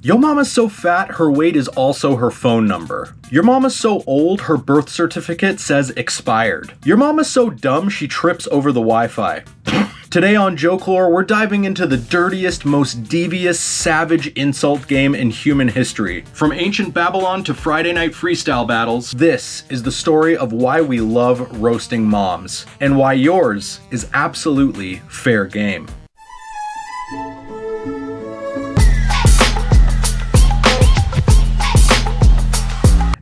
Yo mama's so fat, her weight is also her phone number. Your mama's so old, her birth certificate says expired. Your mama's so dumb, she trips over the Wi-Fi. Today on Jokelore, we're diving into the dirtiest, most devious, savage insult game in human history. From ancient Babylon to Friday night freestyle battles, this is the story of why we love roasting moms, and why yours is absolutely fair game.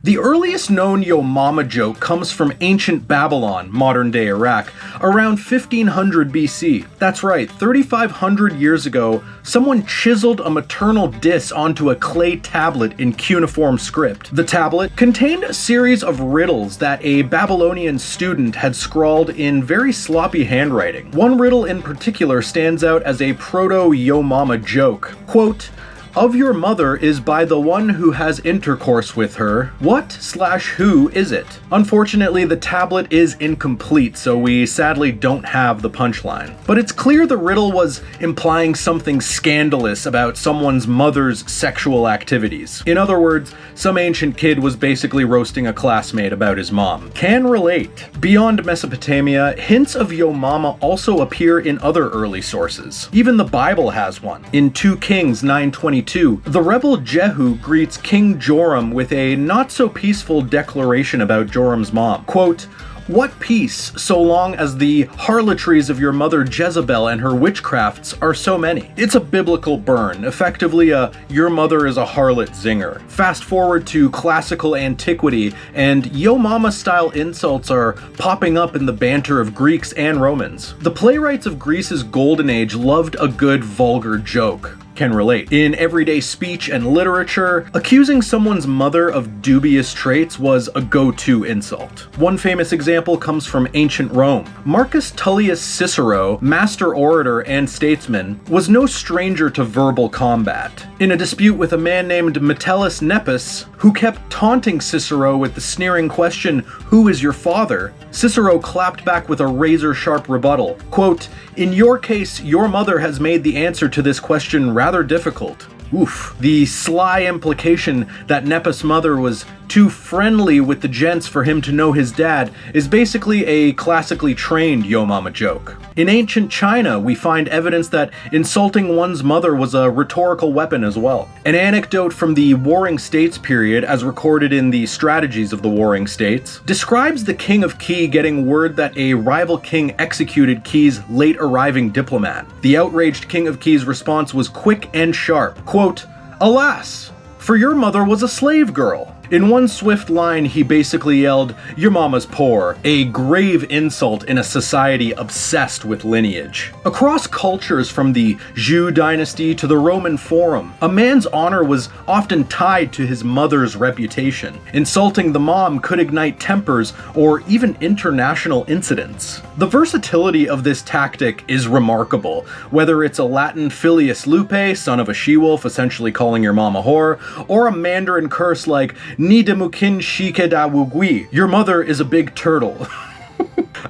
The earliest known yo mama joke comes from ancient Babylon, modern-day Iraq, around 1500 BC. That's right, 3,500 years ago, someone chiseled a maternal diss onto a clay tablet in cuneiform script. The tablet contained a series of riddles that a Babylonian student had scrawled in very sloppy handwriting. One riddle in particular stands out as a proto-yo mama joke. Quote, "Of your mother is by the one who has intercourse with her. What/who is it?" Unfortunately, the tablet is incomplete, so we sadly don't have the punchline. But it's clear the riddle was implying something scandalous about someone's mother's sexual activities. In other words, some ancient kid was basically roasting a classmate about his mom. Can relate. Beyond Mesopotamia, hints of yo mama also appear in other early sources. Even the Bible has one. In 2 Kings 9:22, the rebel Jehu greets King Joram with a not-so-peaceful declaration about Joram's mom. Quote, "What peace, so long as the harlotries of your mother Jezebel and her witchcrafts are so many?" It's a biblical burn, effectively a "your mother is a harlot" zinger. Fast forward to classical antiquity, and yo mama style insults are popping up in the banter of Greeks and Romans. The playwrights of Greece's golden age loved a good vulgar joke. Can relate. In everyday speech and literature, accusing someone's mother of dubious traits was a go-to insult. One famous example comes from ancient Rome. Marcus Tullius Cicero, master orator and statesman, was no stranger to verbal combat. In a dispute with a man named Metellus Nepos, who kept taunting Cicero with the sneering question, "Who is your father?" Cicero clapped back with a razor-sharp rebuttal. Quote, "In your case, your mother has made the answer to this question rather difficult." Oof. The sly implication that Nepos' mother was too friendly with the gents for him to know his dad is basically a classically trained yo mama joke. In ancient China, we find evidence that insulting one's mother was a rhetorical weapon as well. An anecdote from the Warring States period, as recorded in the Strategies of the Warring States, describes the King of Qi getting word that a rival king executed Qi's late arriving diplomat. The outraged King of Qi's response was quick and sharp. Quote, "Alas, for your mother was a slave girl." In one swift line, he basically yelled, "Your mama's poor," a grave insult in a society obsessed with lineage. Across cultures from the Zhou dynasty to the Roman Forum, a man's honor was often tied to his mother's reputation. Insulting the mom could ignite tempers or even international incidents. The versatility of this tactic is remarkable, whether it's a Latin filius lupe, son of a she-wolf essentially calling your mom a whore, or a Mandarin curse like "Ni demukin shike da wugui," your mother is a big turtle.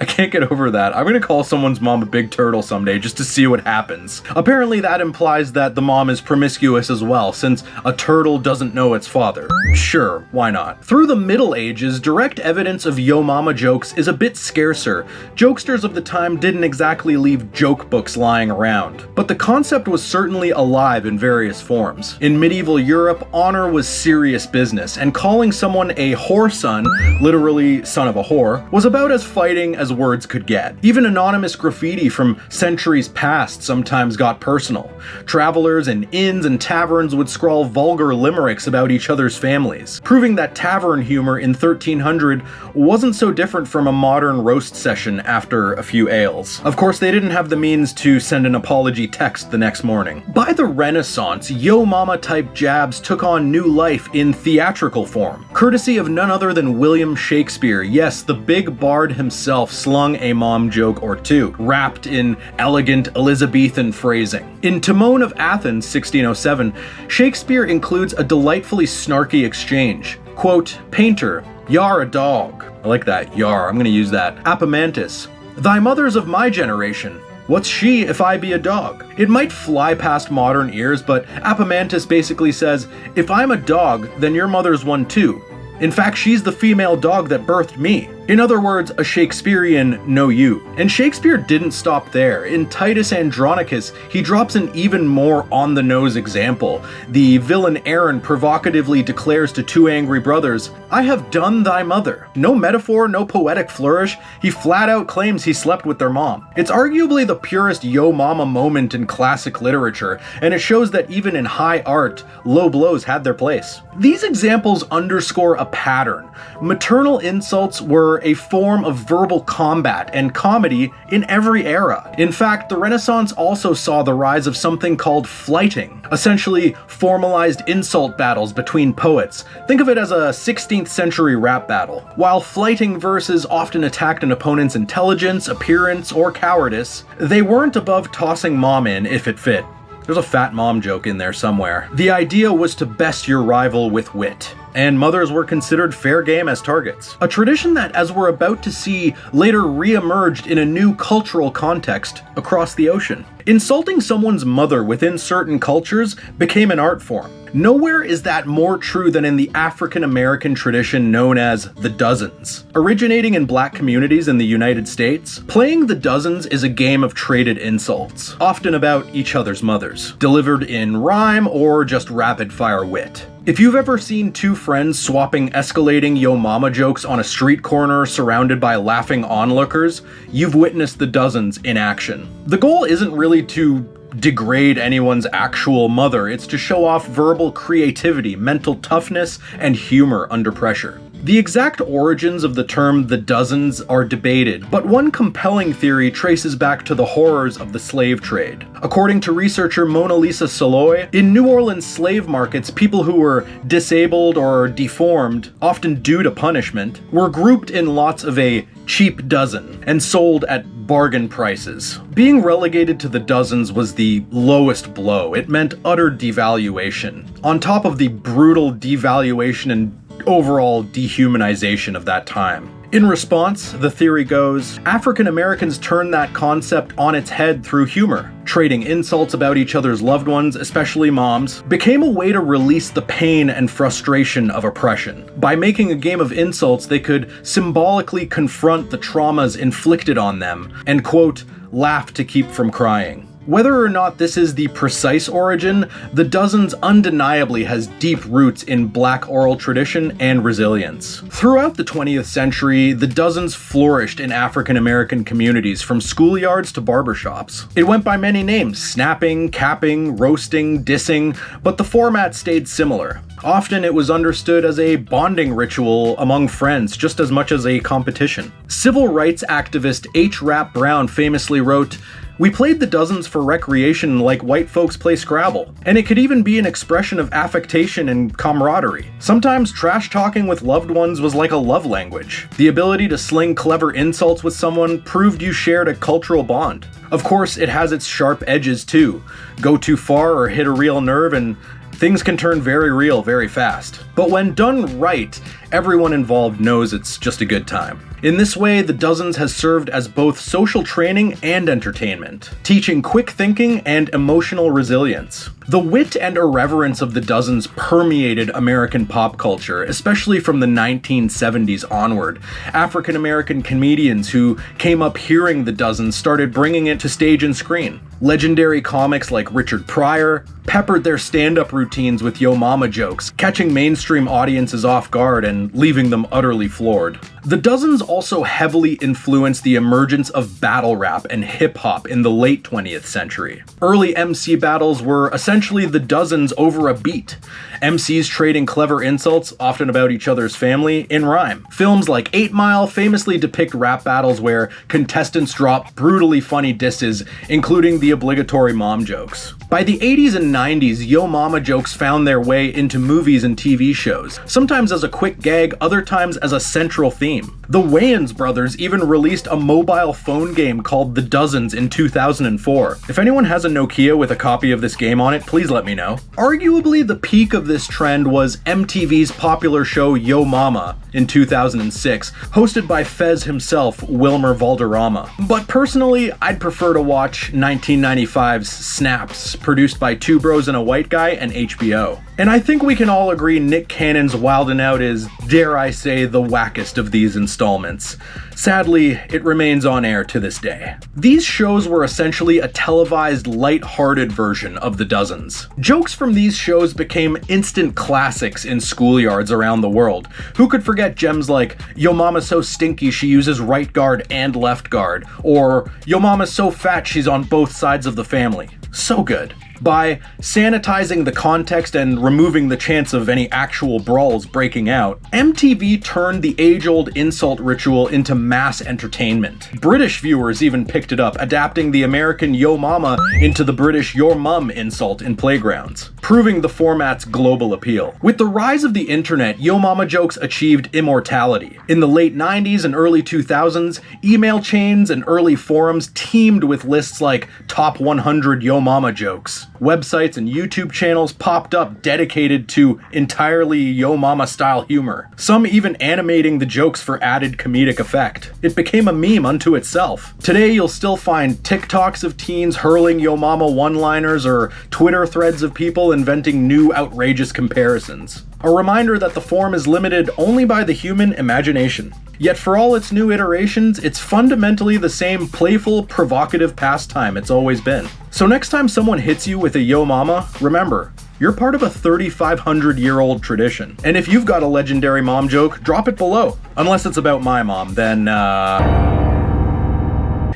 I can't get over that. I'm gonna call someone's mom a big turtle someday just to see what happens. Apparently that implies that the mom is promiscuous as well, since a turtle doesn't know its father. Sure, why not? Through the Middle Ages, direct evidence of yo mama jokes is a bit scarcer. Jokesters of the time didn't exactly leave joke books lying around. But the concept was certainly alive in various forms. In medieval Europe, honor was serious business, and calling someone a whoreson, literally son of a whore, was about as fighting as words could get. Even anonymous graffiti from centuries past sometimes got personal. Travelers in inns and taverns would scrawl vulgar limericks about each other's families, proving that tavern humor in 1300 wasn't so different from a modern roast session after a few ales. Of course, they didn't have the means to send an apology text the next morning. By the Renaissance, yo mama type jabs took on new life in theatrical form, courtesy of none other than William Shakespeare. Yes, the big bard himself slung a mom joke or two, wrapped in elegant Elizabethan phrasing. In Timon of Athens, 1607, Shakespeare includes a delightfully snarky exchange. Quote, "Painter, yar a dog." I like that, yar, I'm gonna use that. Apomantus, "Thy mother's of my generation. What's she if I be a dog? It might fly past modern ears, but Apomantis basically says, if I'm a dog, then your mother's one too. In fact, she's the female dog that birthed me. In other words, a Shakespearean "know you." And Shakespeare didn't stop there. In Titus Andronicus, he drops an even more on-the-nose example. The villain Aaron provocatively declares to two angry brothers, "I have done thy mother." No metaphor, no poetic flourish, he flat out claims he slept with their mom. It's arguably the purest yo mama moment in classic literature, and it shows that even in high art, low blows had their place. These examples underscore a pattern. Maternal insults were a form of verbal combat and comedy in every era. In fact, the Renaissance also saw the rise of something called flighting, essentially formalized insult battles between poets. Think of it as a 16th century rap battle. While flighting verses often attacked an opponent's intelligence, appearance, or cowardice, they weren't above tossing mom in if it fit. There's a fat mom joke in there somewhere. The idea was to best your rival with wit, and mothers were considered fair game as targets. A tradition that, as we're about to see, later re-emerged in a new cultural context across the ocean. Insulting someone's mother within certain cultures became an art form. Nowhere is that more true than in the African-American tradition known as the dozens. Originating in black communities in the United States, playing the dozens is a game of traded insults, often about each other's mothers, delivered in rhyme or just rapid-fire wit. If you've ever seen two friends swapping escalating yo mama jokes on a street corner surrounded by laughing onlookers, you've witnessed the dozens in action. The goal isn't really to degrade anyone's actual mother, it's to show off verbal creativity, mental toughness, and humor under pressure. The exact origins of the term the dozens are debated, but one compelling theory traces back to the horrors of the slave trade. According to researcher Mona Lisa Saloy, in New Orleans slave markets, people who were disabled or deformed, often due to punishment, were grouped in lots of a cheap dozen and sold at bargain prices. Being relegated to the dozens was the lowest blow. It meant utter devaluation, on top of the brutal devaluation and overall dehumanization of that time. In response, the theory goes, African Americans turned that concept on its head through humor. Trading insults about each other's loved ones, especially moms, became a way to release the pain and frustration of oppression. By making a game of insults, they could symbolically confront the traumas inflicted on them and, quote, laugh to keep from crying. Whether or not this is the precise origin, the dozens undeniably has deep roots in black oral tradition and resilience. Throughout the 20th century, the dozens flourished in African American communities from schoolyards to barbershops. It went by many names: snapping, capping, roasting, dissing, but the format stayed similar. Often it was understood as a bonding ritual among friends just as much as a competition. Civil rights activist H. Rap Brown famously wrote, "We played the dozens for recreation like white folks play Scrabble, and it could even be an expression of affectation and camaraderie. Sometimes trash talking with loved ones was like a love language. The ability to sling clever insults with someone proved you shared a cultural bond. Of course, it has its sharp edges too. Go too far or hit a real nerve and things can turn very real very fast. But when done right, everyone involved knows it's just a good time." In this way, the dozens has served as both social training and entertainment, teaching quick thinking and emotional resilience. The wit and irreverence of the dozens permeated American pop culture, especially from the 1970s onward. African American comedians who came up hearing the dozens started bringing it to stage and screen. Legendary comics like Richard Pryor peppered their stand-up routines with yo mama jokes, catching mainstream audiences off guard and leaving them utterly floored. The dozens also heavily influenced the emergence of battle rap and hip-hop in the late 20th century. Early MC battles were essentially the dozens over a beat. MCs trading clever insults, often about each other's family, in rhyme. Films like 8 Mile famously depict rap battles where contestants drop brutally funny disses, including the obligatory mom jokes. By the 80s and 90s, yo mama jokes found their way into movies and TV shows, sometimes as a quick gag, other times as a central theme. The Wayans brothers even released a mobile phone game called The Dozens in 2004. If anyone has a Nokia with a copy of this game on it, please let me know. Arguably, the peak of this trend was MTV's popular show Yo Mama in 2006, hosted by Fez himself, Wilmer Valderrama. But personally, I'd prefer to watch 1995's Snaps, produced by Two Bros and a White Guy and HBO. And I think we can all agree Nick Cannon's Wildin' Out is, dare I say, the wackest of these installments. Sadly, it remains on air to this day. These shows were essentially a televised, light-hearted version of The Dozens. Jokes from these shows became instant classics in schoolyards around the world. Who could forget gems like, "Yo mama's so stinky she uses right guard and left guard," or "Yo mama's so fat she's on both sides of the family." So good. By sanitizing the context and removing the chance of any actual brawls breaking out, MTV turned the age-old insult ritual into mass entertainment. British viewers even picked it up, adapting the American "Yo Mama" into the British "Your Mum" insult in playgrounds, proving the format's global appeal. With the rise of the internet, Yo Mama jokes achieved immortality. In the late 90s and early 2000s, email chains and early forums teemed with lists like Top 100 Yo Mama jokes. Websites and YouTube channels popped up dedicated to entirely Yo Mama style humor, some even animating the jokes for added comedic effect. It became a meme unto itself. Today you'll still find TikToks of teens hurling Yo Mama one-liners or Twitter threads of people inventing new outrageous comparisons. A reminder that the form is limited only by the human imagination. Yet for all its new iterations, it's fundamentally the same playful, provocative pastime it's always been. So next time someone hits you with a Yo Mama, remember, you're part of a 3,500-year-old tradition. And if you've got a legendary mom joke, drop it below. Unless it's about my mom, then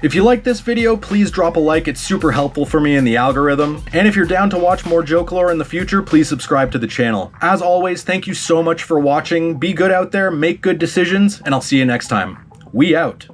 If you like this video, please drop a like, it's super helpful for me in the algorithm. And if you're down to watch more Jokelore in the future, please subscribe to the channel. As always, thank you so much for watching, be good out there, make good decisions, and I'll see you next time. We out.